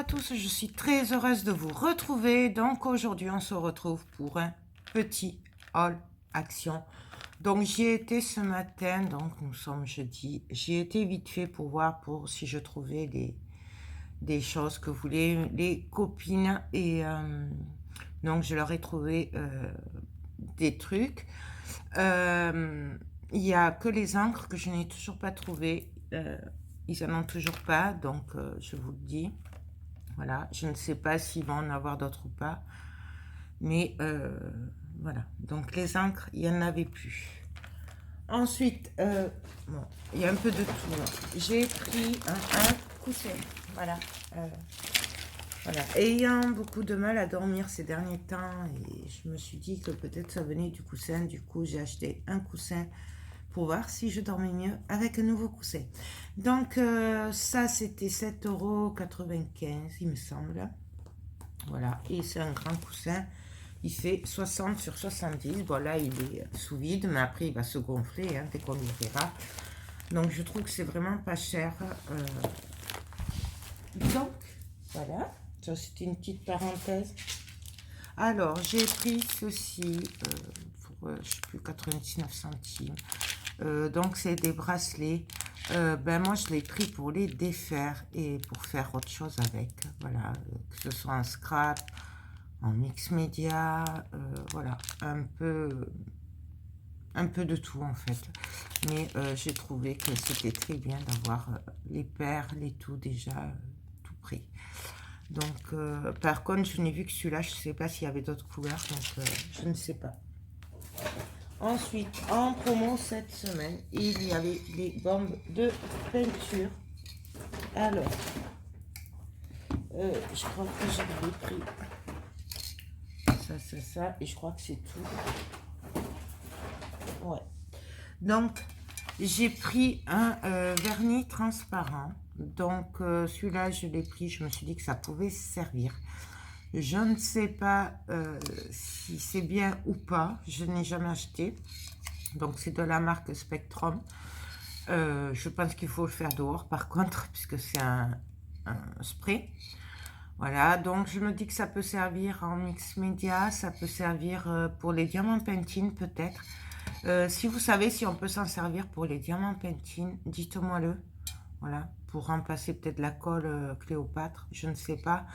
à tous, je suis très heureuse de vous retrouver. Donc aujourd'hui, on se retrouve pour un petit haul action. Donc j'y ai été ce matin, donc nous sommes jeudi. J'y ai été vite fait pour voir si je trouvais des choses que voulaient les copines. Et donc je leur ai trouvé des trucs. Il n'y a que les encres que je n'ai toujours pas trouvées. Ils n'en ont toujours pas, donc je vous le dis. Voilà, je ne sais pas s'ils vont en avoir d'autres ou pas. Mais voilà, donc les encres, il n'y en avait plus. Ensuite, bon, il y a un peu de tout. J'ai pris un coussin. Voilà. Voilà. Ayant beaucoup de mal à dormir ces derniers temps, et je me suis dit que peut-être ça venait du coussin. Du coup, j'ai acheté un coussin pour voir si je dormais mieux avec un nouveau coussin. Donc ça c'était 7,95 €, il me semble. Voilà, et c'est un grand coussin. Il fait 60 sur 70. Bon là il est sous vide, mais après il va se gonfler hein, dès qu'on l'ouvrira. Donc je trouve que c'est vraiment pas cher. Donc voilà, ça c'était une petite parenthèse. Alors j'ai pris ceci pour je sais plus 99 centimes. Donc c'est des bracelets. Ben moi je l'ai pris pour les défaire et pour faire autre chose avec. Voilà, que ce soit en scrap, en mix média, voilà, un peu de tout en fait. Mais j'ai trouvé que c'était très bien d'avoir les perles et tout déjà tout pris. Donc par contre je n'ai vu que celui-là, je ne sais pas s'il y avait d'autres couleurs, donc je ne sais pas. Ensuite, en promo cette semaine, il y avait des bombes de peinture. Alors, je crois que j'avais pris ça, et je crois que c'est tout. Ouais. Donc, j'ai pris un vernis transparent. Donc, celui-là, je l'ai pris, je me suis dit que ça pouvait servir. Je ne sais pas si c'est bien ou pas, je n'ai jamais acheté. Donc c'est de la marque Spectrum. Je pense qu'il faut le faire dehors par contre, puisque c'est un spray. Voilà, donc je me dis que ça peut servir en mix média, ça peut servir pour les diamants Pantene peut-être. Si vous savez si on peut s'en servir pour les diamants Pantene, dites-moi le. Voilà, pour remplacer peut-être la colle Cléopâtre, je ne sais pas.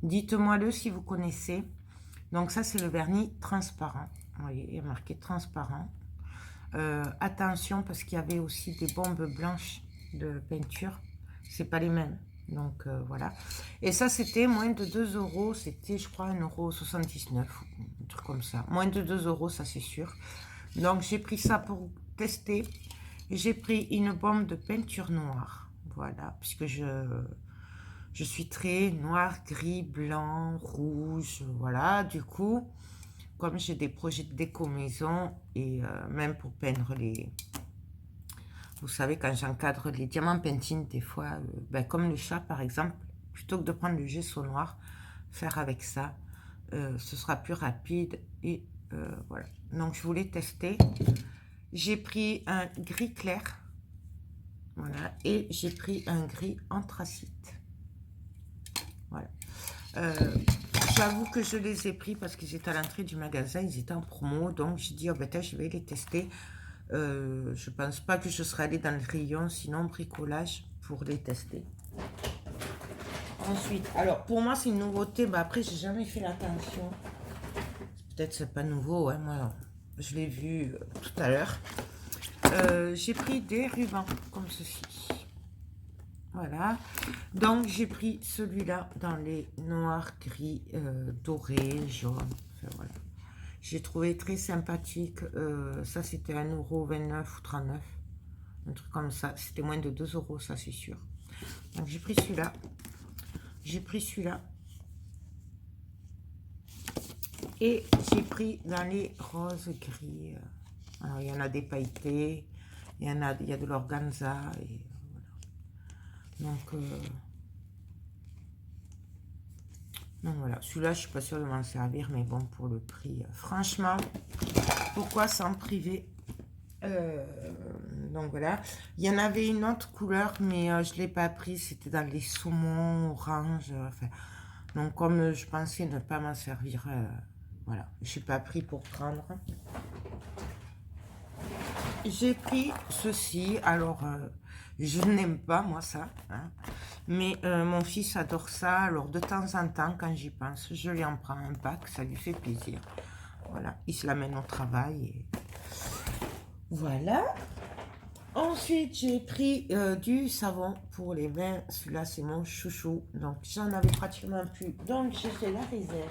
Dites-moi le si vous connaissez. Donc ça c'est le vernis transparent. Vous voyez, il y a marqué transparent. Attention parce qu'il y avait aussi des bombes blanches de peinture, c'est pas les mêmes, donc voilà. Et ça c'était moins de 2 €, c'était je crois 1,79 €, un truc comme ça, moins de 2 €, ça c'est sûr. Donc j'ai pris ça pour tester. J'ai pris une bombe de peinture noire, voilà, puisque je suis très noir, gris, blanc, rouge, voilà. Du coup, comme j'ai des projets de déco maison et même pour peindre les... Vous savez, quand j'encadre les diamants Pantene, des fois, ben, comme le chat par exemple, plutôt que de prendre le gesso noir, faire avec ça, ce sera plus rapide et voilà. Donc je voulais tester. J'ai pris un gris clair, voilà, et j'ai pris un gris anthracite. Voilà. J'avoue que je les ai pris parce qu'ils étaient à l'entrée du magasin, ils étaient en promo, donc j'ai dit, oh ben, je vais les tester. Je pense pas que je serais allée dans le rayon, sinon bricolage, pour les tester. Ensuite, alors pour moi c'est une nouveauté, mais après j'ai jamais fait l'attention. Peut-être c'est pas nouveau, hein, moi je l'ai vu tout à l'heure. J'ai pris des rubans comme ceci. Voilà, donc j'ai pris celui-là dans les noirs, gris, dorés, jaunes, enfin, voilà. J'ai trouvé très sympathique, ça c'était 1,29 € ou 39, un truc comme ça, c'était moins de 2 €, ça c'est sûr. Donc j'ai pris celui-là, et j'ai pris dans les roses gris. Alors il y en a des pailletés, il y a de l'organza, et voilà. Donc voilà, celui-là, je suis pas sûre de m'en servir, mais bon, pour le prix, franchement, pourquoi s'en priver? Donc voilà. Il y en avait une autre couleur, mais je ne l'ai pas prise. C'était dans les saumons orange. Enfin, donc comme je pensais ne pas m'en servir, voilà. Je n'ai pas pris pour prendre. J'ai pris ceci. Alors, je n'aime pas moi ça. Hein, mais mon fils adore ça. Alors de temps en temps, quand j'y pense, je lui en prends un pack. Ça lui fait plaisir. Voilà. Il se l'amène au travail. Et... Voilà. Ensuite, j'ai pris du savon pour les mains. Celui-là, c'est mon chouchou. Donc, j'en avais pratiquement plus. Donc, j'ai fait la réserve.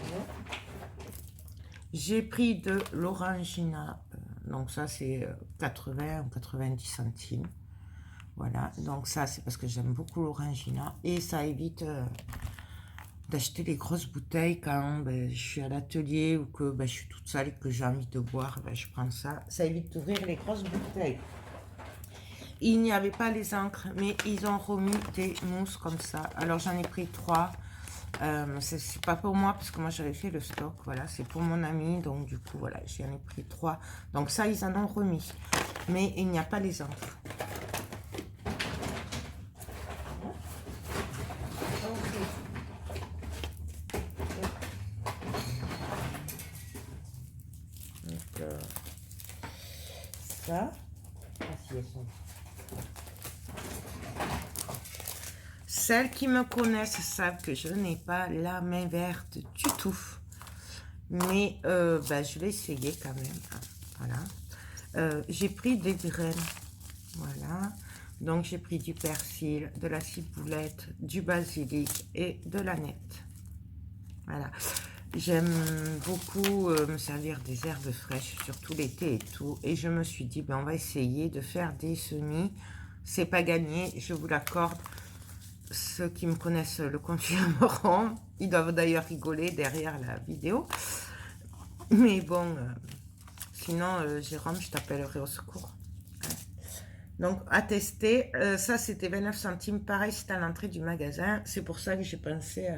J'ai pris de l'Orangina. Donc, ça, c'est 80 ou 90 centimes. Voilà. Donc, ça, c'est parce que j'aime beaucoup l'Orangina. Et ça évite d'acheter des grosses bouteilles quand ben, je suis à l'atelier ou que ben, je suis toute seule et que j'ai envie de boire. Ben, je prends ça. Ça évite d'ouvrir les grosses bouteilles. Il n'y avait pas les encres, mais ils ont remis des mousses comme ça. Alors, j'en ai pris 3. C'est pas pour moi, parce que moi, j'avais fait le stock. Voilà, c'est pour mon ami. Donc, du coup, voilà, j'en ai pris 3. Donc, ça, ils en ont remis. Mais il n'y a pas les encres. Donc, ça. Ah, si, elles sont... Celles qui me connaissent savent que je n'ai pas la main verte du tout. Mais ben, je vais essayer quand même. Voilà. J'ai pris des graines. Voilà. Donc j'ai pris du persil, de la ciboulette, du basilic et de l'aneth. Voilà. J'aime beaucoup me servir des herbes fraîches, surtout l'été et tout. Et je me suis dit, ben, on va essayer de faire des semis. C'est pas gagné, je vous l'accorde. Ceux qui me connaissent le confirmeront. Ils doivent d'ailleurs rigoler derrière la vidéo. Mais bon, sinon, Jérôme, je t'appellerai au secours. Donc, à tester. Ça, c'était 29 centimes. Pareil, c'était à l'entrée du magasin. C'est pour ça que j'ai pensé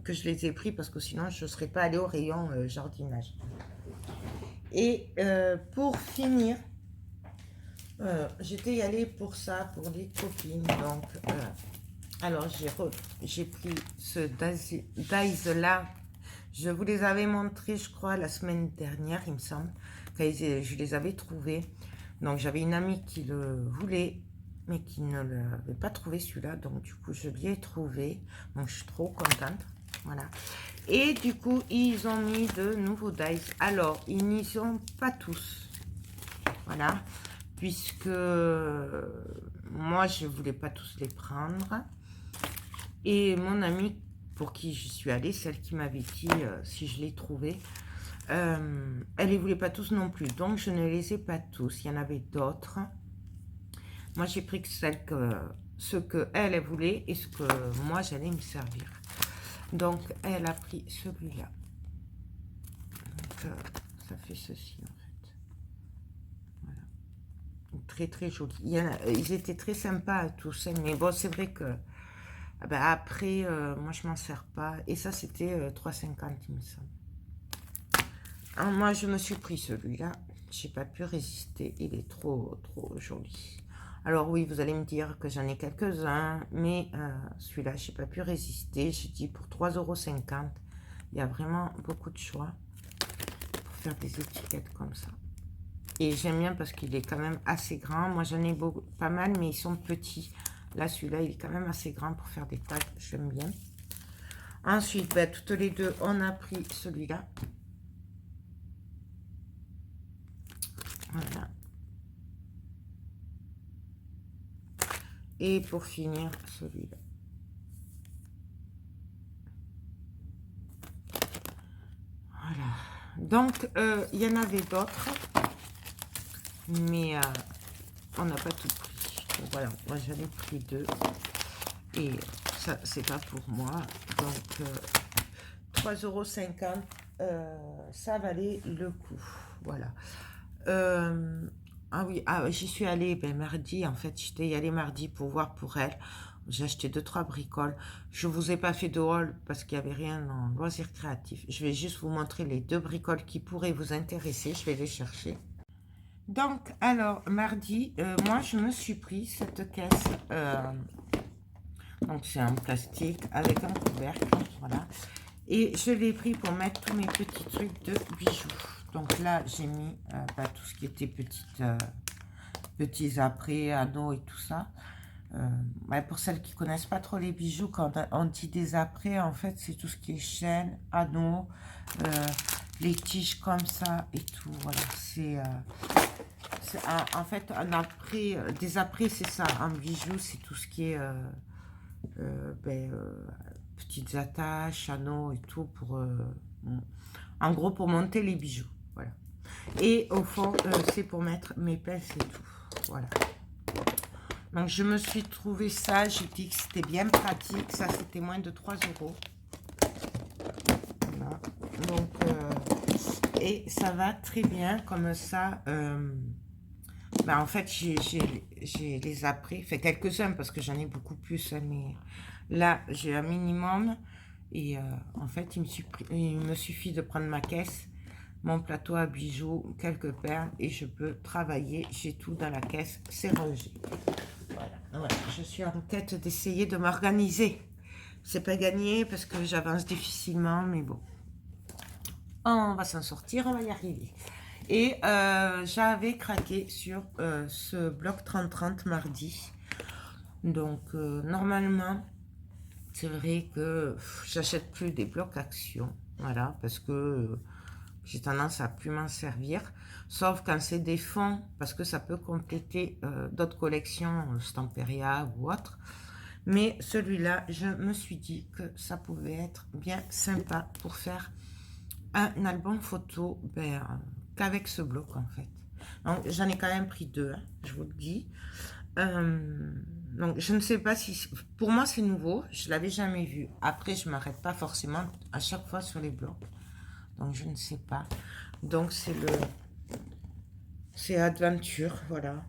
que je les ai pris, parce que sinon, je ne serais pas allée au rayon jardinage. Et pour finir, j'étais allée pour ça, pour les copines. Donc, alors, j'ai pris ce Dice là. Je vous les avais montrés, je crois, la semaine dernière, il me semble. Quand je les avais trouvés. Donc, j'avais une amie qui le voulait, mais qui ne l'avait pas trouvé celui-là. Donc, du coup, je l'ai trouvé. Donc, je suis trop contente. Voilà. Et du coup, ils ont mis de nouveaux dice. Alors, ils n'y sont pas tous. Voilà. Puisque moi, je ne voulais pas tous les prendre. Et mon amie, pour qui je suis allée, celle qui m'avait dit si je les trouvais, elle ne les voulait pas tous non plus. Donc, je ne les ai pas tous. Il y en avait d'autres. Moi, j'ai pris que ce que elle voulait et ce que moi, j'allais me servir. Donc, elle a pris celui-là. Donc, ça fait ceci, en fait. Voilà. Très, très joli. Ils étaient très sympas tous. Mais bon, c'est vrai que ben après, moi, je m'en sers pas. Et ça, c'était 3,50, il me semble. Alors, moi, je me suis pris celui-là. J'ai pas pu résister. Il est trop, trop joli. Alors oui, vous allez me dire que j'en ai quelques-uns, mais celui-là, j'ai pas pu résister. J'ai dit pour 3,50 €, il y a vraiment beaucoup de choix pour faire des étiquettes comme ça. Et j'aime bien parce qu'il est quand même assez grand. Moi, j'en ai pas mal, mais ils sont petits. Là, celui-là, il est quand même assez grand pour faire des tags. J'aime bien. Ensuite, ben, toutes les deux, on a pris celui-là. Voilà. Et pour finir, celui-là. Voilà. Donc, il y en avait d'autres. Mais on n'a pas tout pris. Donc, voilà, moi j'en ai pris 2. Et ça, c'est pas pour moi. Donc, 3,50 €, ça valait le coup. Voilà. Ah oui, j'y suis allée mardi. En fait, j'étais allée mardi pour voir pour elle. J'ai acheté 2-3 bricoles. Je vous ai pas fait de haul parce qu'il n'y avait rien en loisirs créatifs. Je vais juste vous montrer les 2 bricoles qui pourraient vous intéresser. Je vais les chercher. Donc, alors, mardi, moi, je me suis pris cette caisse. Donc, c'est en plastique avec un couvercle, voilà. Et je l'ai pris pour mettre tous mes petits trucs de bijoux. Donc là, j'ai mis tout ce qui était petits apprêts, anneaux et tout ça. Pour celles qui connaissent pas trop les bijoux, quand on dit des apprêts, en fait, c'est tout ce qui est chaînes, anneaux, les tiges comme ça et tout. Voilà, c'est en fait un apprêt, des apprêts, c'est ça. Un bijou, c'est tout ce qui est petites attaches, anneaux et tout pour, en gros, pour monter les bijoux. Voilà. Et au fond, c'est pour mettre mes pinces et tout. Voilà. Donc, je me suis trouvé ça. J'ai dit que c'était bien pratique. Ça, c'était moins de 3 €. Voilà. Donc, et ça va très bien comme ça. En fait, j'ai les apprêts. Fait quelques-uns parce que j'en ai beaucoup plus. Hein, mais là, j'ai un minimum. Et en fait, il me suffit de prendre ma caisse, mon plateau à bijoux, quelques perles et je peux travailler. J'ai tout dans la caisse, c'est rangé. Voilà. Je suis en tête d'essayer de m'organiser. C'est pas gagné parce que j'avance difficilement, mais bon. On va s'en sortir, on va y arriver. Et j'avais craqué sur ce bloc 30-30 mardi. Donc, normalement, c'est vrai que j'achète plus des blocs actions. Voilà, parce que j'ai tendance à plus m'en servir. Sauf quand c'est des fonds, parce que ça peut compléter d'autres collections, Stamperia ou autre. Mais celui-là, je me suis dit que ça pouvait être bien sympa pour faire un album photo qu'avec ce bloc en fait. Donc j'en ai quand même pris 2, hein, je vous le dis. Donc je ne sais pas si... Pour moi c'est nouveau, je ne l'avais jamais vu. Après je ne m'arrête pas forcément à chaque fois sur les blocs. Donc je ne sais pas. Donc c'est Adventure, voilà.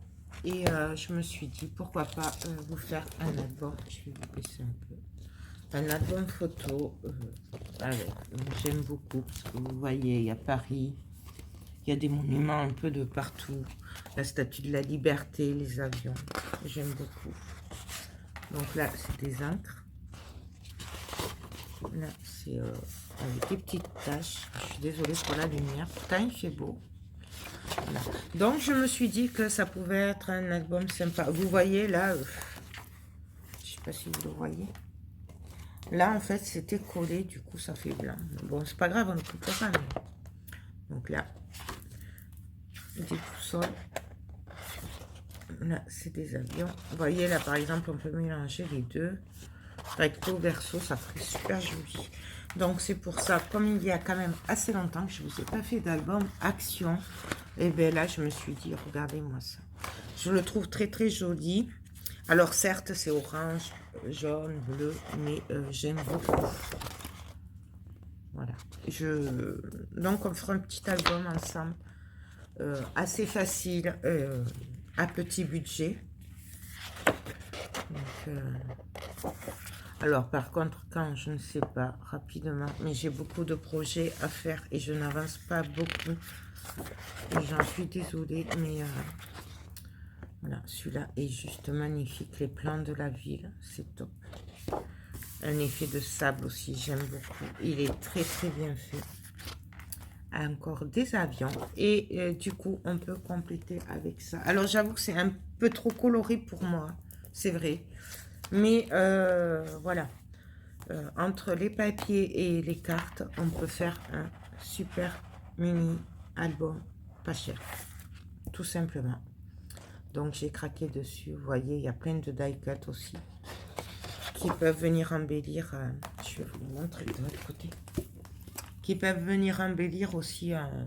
Et je me suis dit pourquoi pas vous faire un album. Je vais vous baisser un peu. Un album photo j'aime beaucoup parce que vous voyez, il y a Paris, il y a des monuments un peu de partout, la Statue de la Liberté, les avions, j'aime beaucoup. Donc là, c'est des encres. Là, c'est avec des petites taches. Je suis désolée pour la lumière, pourtant il fait beau. Voilà. Donc je me suis dit que ça pouvait être un album sympa. Vous voyez là, je sais pas si vous le voyez. Là, en fait, c'était collé, du coup, ça fait blanc. Bon, c'est pas grave, on ne coupe pas. Mais... Donc là, des boussoles. Là, c'est des avions. Vous voyez, là, par exemple, on peut mélanger les deux. Recto, verso, ça ferait super joli. Donc, c'est pour ça, comme il y a quand même assez longtemps que je ne vous ai pas fait d'album action, et bien là, je me suis dit, regardez-moi ça. Je le trouve très, très joli. Alors, certes, c'est orange, jaune, bleu, mais j'aime beaucoup. Voilà. Donc, on fera un petit album ensemble. Assez facile, à petit budget. Donc, alors, par contre, quand je ne sais pas, rapidement, mais j'ai beaucoup de projets à faire et je n'avance pas beaucoup. Et j'en suis désolée, mais... voilà, celui-là est juste magnifique. Les plans de la ville, c'est top. Un effet de sable aussi, j'aime beaucoup. Il est très très bien fait. Encore des avions. Et du coup, on peut compléter avec ça. Alors, j'avoue que c'est un peu trop coloré pour moi. C'est vrai. Mais voilà. Entre les papiers et les cartes, on peut faire un super mini album pas cher. Tout simplement. Donc, j'ai craqué dessus. Vous voyez, il y a plein de die cut aussi qui peuvent venir embellir. Je vais vous montrer de l'autre côté. Qui peuvent venir embellir aussi un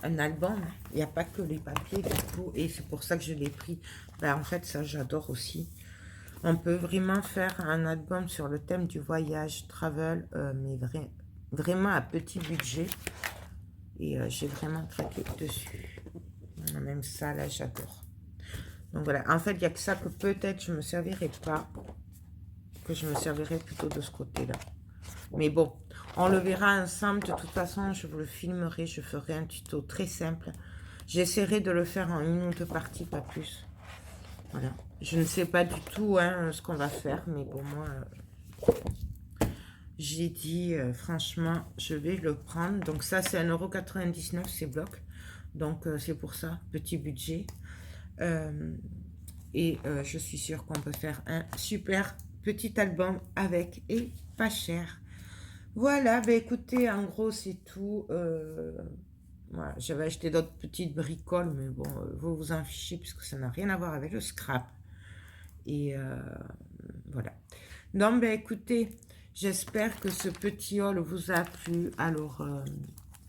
album. Il n'y a pas que les papiers, du coup. Et c'est pour ça que je l'ai pris. En fait, ça, j'adore aussi. On peut vraiment faire un album sur le thème du voyage, travel, mais vraiment à petit budget. Et j'ai vraiment craqué dessus. Même ça, là, j'adore. Donc voilà, en fait, il n'y a que ça que peut-être je ne me servirai pas. Que je me servirai plutôt de ce côté-là. Mais bon, on le verra ensemble. De toute façon, je vous le filmerai. Je ferai un tuto très simple. J'essaierai de le faire en une ou deux parties, pas plus. Voilà. Je ne sais pas du tout hein, ce qu'on va faire, mais pour moi, j'ai dit, franchement, je vais le prendre. Donc ça, c'est 1,99 €, ces blocs. Donc c'est pour ça, petit budget. Je suis sûre qu'on peut faire un super petit album avec et pas cher. Voilà, ben écoutez, en gros, c'est tout. Voilà, j'avais acheté d'autres petites bricoles, mais bon, vous vous en fichez puisque ça n'a rien à voir avec le scrap. Et voilà. Donc, ben écoutez, j'espère que ce petit haul vous a plu. Alors,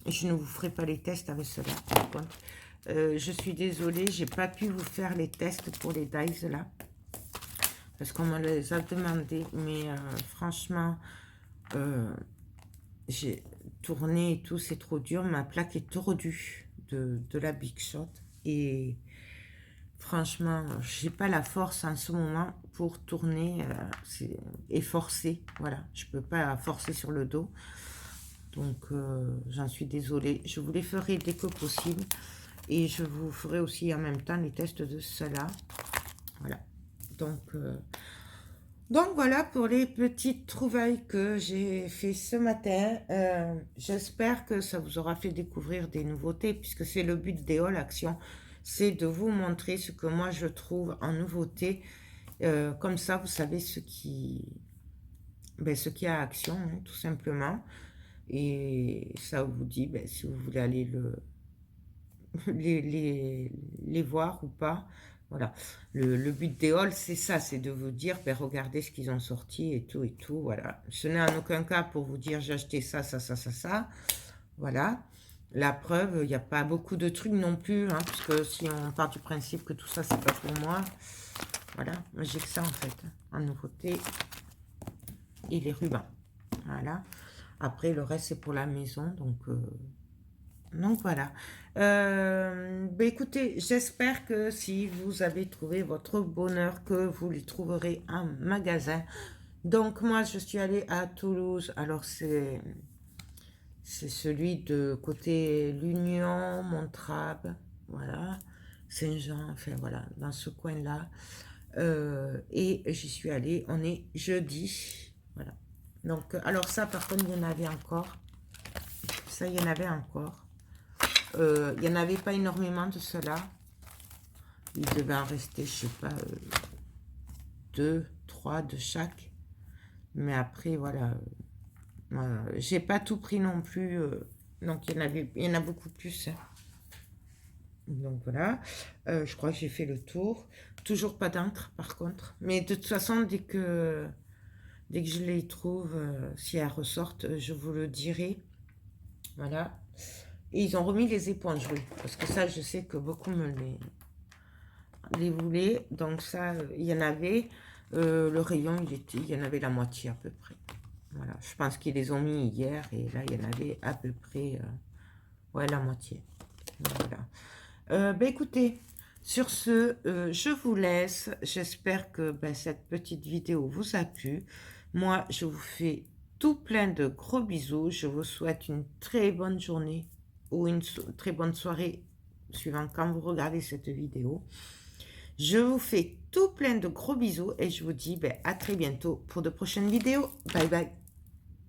je ne vous ferai pas les tests avec cela, par contre. Je suis désolée, j'ai pas pu vous faire les tests pour les dies là. Parce qu'on me les a demandé. Mais franchement, j'ai tourné et tout, c'est trop dur. Ma plaque est tordue de la Big Shot. Et franchement, j'ai pas la force en ce moment pour tourner et forcer. Voilà, je peux pas forcer sur le dos. Donc, j'en suis désolée. Je vous les ferai dès que possible. Et je vous ferai aussi en même temps les tests de cela. Voilà. Donc voilà pour les petites trouvailles que j'ai fait ce matin. J'espère que ça vous aura fait découvrir des nouveautés, puisque c'est le but des Haul Action, c'est de vous montrer ce que moi je trouve en nouveauté. Comme ça, vous savez ce qui a action, hein, tout simplement. Et ça vous dit si vous voulez aller les voir ou pas. Voilà, le but des hauls, c'est ça, c'est de vous dire, regardez ce qu'ils ont sorti et tout, voilà. Ce n'est en aucun cas pour vous dire, j'ai acheté ça, voilà. La preuve, il n'y a pas beaucoup de trucs non plus, hein, puisque si on part du principe que tout ça, c'est pas pour moi, voilà. Moi, j'ai que ça, en fait, en nouveauté, et les rubans, voilà. Après, le reste, c'est pour la maison, donc voilà. Écoutez, j'espère que si vous avez trouvé votre bonheur, que vous les trouverez en magasin. Donc moi, je suis allée à Toulouse. Alors c'est celui de côté l'Union, Montrabes, voilà, Saint-Jean, enfin voilà, dans ce coin-là. Et j'y suis allée. On est jeudi, voilà. Donc alors ça, par contre, il y en avait encore. Ça, il y en avait encore. Il n'y en avait pas énormément de cela. Il devait en rester, je sais pas, 2, 3 de chaque. Mais après, voilà. J'ai pas tout pris non plus. Donc, il y en a beaucoup plus. Hein. Donc, voilà. Je crois que j'ai fait le tour. Toujours pas d'encre, par contre. Mais de toute façon, dès que je les trouve, si elles ressortent, je vous le dirai. Voilà. Et ils ont remis les éponges, oui. Parce que ça, je sais que beaucoup me les voulaient. Donc ça, il y en avait. Le rayon, il y en avait la moitié à peu près. Voilà. Je pense qu'ils les ont mis hier. Et là, il y en avait à peu près ouais, la moitié. Voilà. Écoutez, sur ce, je vous laisse. J'espère que cette petite vidéo vous a plu. Moi, je vous fais tout plein de gros bisous. Je vous souhaite une très bonne journée ou une très bonne soirée, suivant quand vous regardez cette vidéo. Je vous fais tout plein de gros bisous et je vous dis à très bientôt pour de prochaines vidéos. Bye bye.